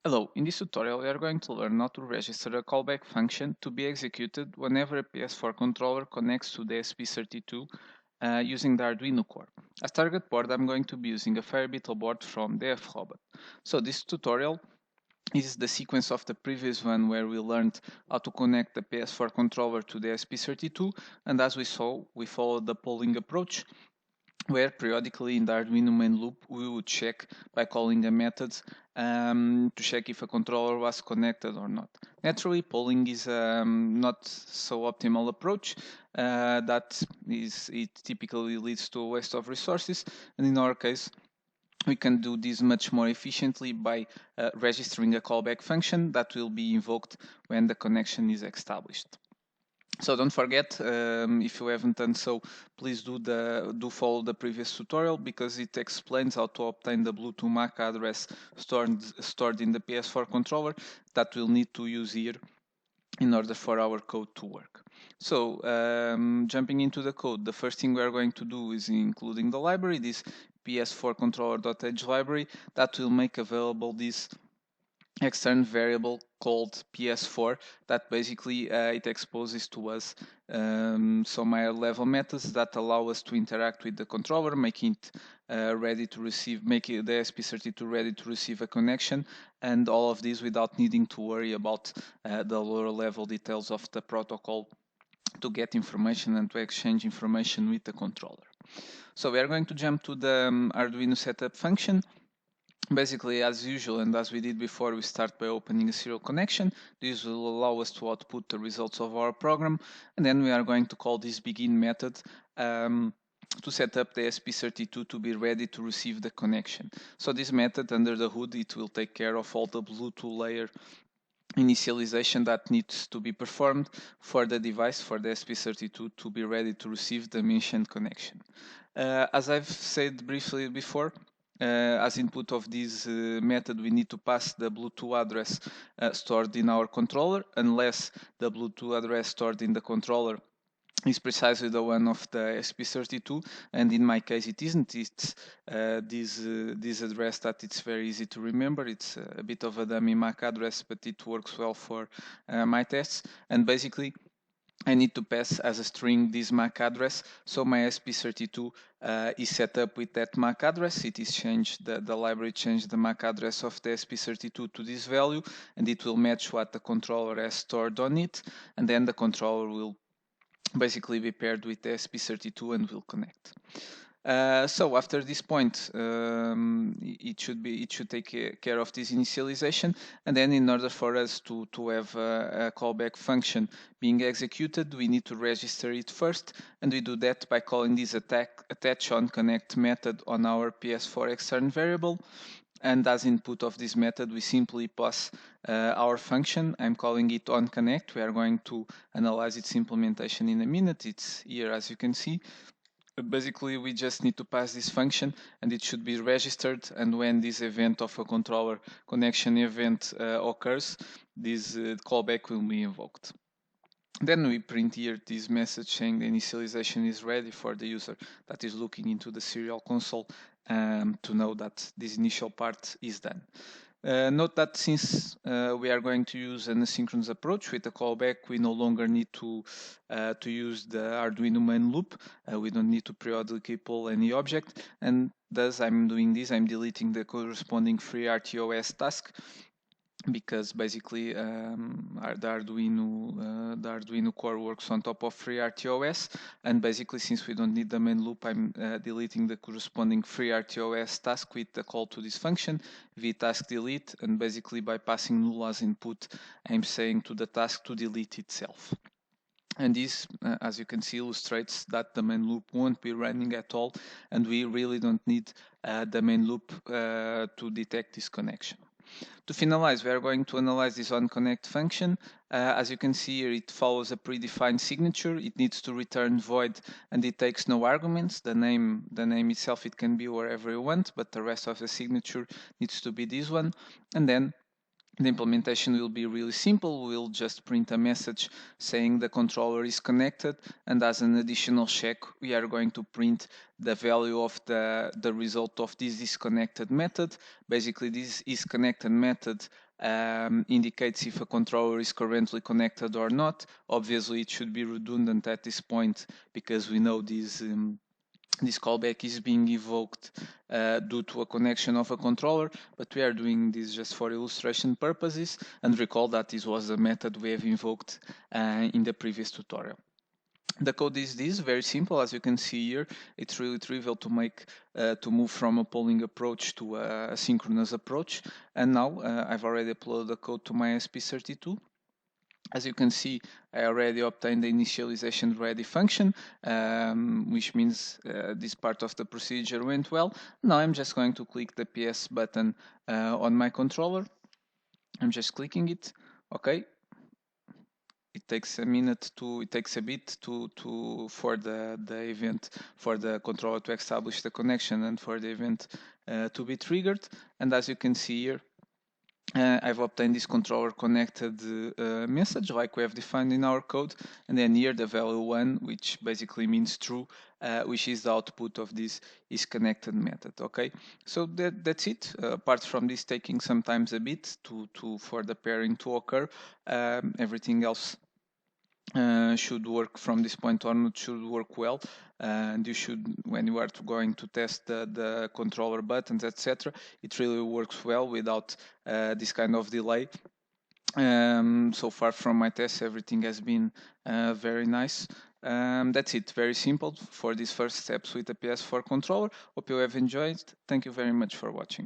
Hello, in this tutorial we are going to learn how to register a callback function to be executed whenever a PS4 controller connects to the ESP32 using the Arduino core. As target board I'm going to be using a Firebeetle board from DFRobot. So this tutorial is the sequence of the previous one where we learned how to connect the PS4 controller to the ESP32, and as we saw we followed the polling approach where periodically in the Arduino main loop we would check by calling a method to check if a controller was connected or not. Naturally, polling is not so optimal approach. It typically leads to a waste of resources, and in our case, we can do this much more efficiently by registering a callback function that will be invoked when the connection is established. So don't forget, if you haven't done so, please do follow the previous tutorial because it explains how to obtain the Bluetooth MAC address stored in the PS4 controller that we'll need to use here in order for our code to work. So jumping into the code, the first thing we are going to do is including the library, this PS4 controller.h library that will make available this external variable called PS4 that basically it exposes to us some higher level methods that allow us to interact with the controller, making it ready to receive, making the ESP32 ready to receive a connection, and all of this without needing to worry about the lower level details of the protocol to get information and to exchange information with the controller. So we are going to jump to the Arduino setup function. Basically, as usual and as we did before, we start by opening a serial connection. This will allow us to output the results of our program, and then we are going to call this begin method to set up the ESP32 to be ready to receive the connection. So this method, under the hood, it will take care of all the Bluetooth layer initialization that needs to be performed for the device, for the ESP32 to be ready to receive the mentioned connection. As I've said briefly before, as input of this method, we need to pass the Bluetooth address stored in our controller, unless the Bluetooth address stored in the controller is precisely the one of the ESP32, and in my case it isn't. It's this address that it's very easy to remember. It's a bit of a dummy MAC address, but it works well for my tests, and basically I need to pass as a string this MAC address, so my ESP32 is set up with that MAC address. It is changed, the library changed the MAC address of the ESP32 to this value, and it will match what the controller has stored on it, and then the controller will basically be paired with the ESP32 and will connect. So after this point, it should take care of this initialization, and then in order for us to have a callback function being executed, we need to register it first, and we do that by calling this attach on connect method on our PS4 external variable. And as input of this method, we simply pass our function. I'm calling it onConnect. We are going to analyze its implementation in a minute. It's here, as you can see. Basically, we just need to pass this function and it should be registered, and when this event of a controller connection event occurs, this callback will be invoked. Then we print here this message saying the initialization is ready for the user that is looking into the serial console to know that this initial part is done. Note that since we are going to use an asynchronous approach with a callback, we no longer need to use the Arduino main loop. We don't need to periodically pull any object, and thus I'm doing this. I'm deleting the corresponding FreeRTOS task, because basically the Arduino core works on top of FreeRTOS, and basically since we don't need the main loop, I'm deleting the corresponding FreeRTOS task with the call to this function vtask delete, and basically by passing null as input, I'm saying to the task to delete itself. And this, as you can see, illustrates that the main loop won't be running at all, and we really don't need the main loop to detect this connection. To finalize, we are going to analyze this onConnect function. As you can see here, it follows a predefined signature. It needs to return void, and it takes no arguments. The name itself, it can be wherever you want, but the rest of the signature needs to be this one. And then the implementation will be really simple. We'll just print a message saying the controller is connected, and as an additional check, we are going to print the value of the result of this disconnected method. Basically, this isConnected method indicates if a controller is currently connected or not. Obviously, it should be redundant at this point because we know this callback is being invoked due to a connection of a controller, but we are doing this just for illustration purposes, and recall that this was a method we have invoked in the previous tutorial. The code is this, very simple, as you can see here. It's really trivial to make to move from a polling approach to a synchronous approach. And now I've already uploaded the code to my ESP32. As you can see, I already obtained the initialization ready function, which means this part of the procedure went well. Now I'm just going to click the PS button on my controller. I'm just clicking it. Okay. It takes a bit for the event, for the controller to establish the connection and for the event to be triggered. And as you can see here, I've obtained this controller connected message like we have defined in our code, and then here the value 1, which basically means true, which is the output of this is connected method. Okay, so that's it. Apart from this taking sometimes a bit for the pairing to occur, everything else should work from this point on. It should work well, and you should, when you are going to test the controller buttons, etc., it really works well without this kind of delay. So far from my tests, everything has been very nice. That's it, very simple for these first steps with the PS4 controller. Hope you have enjoyed. Thank you very much for watching.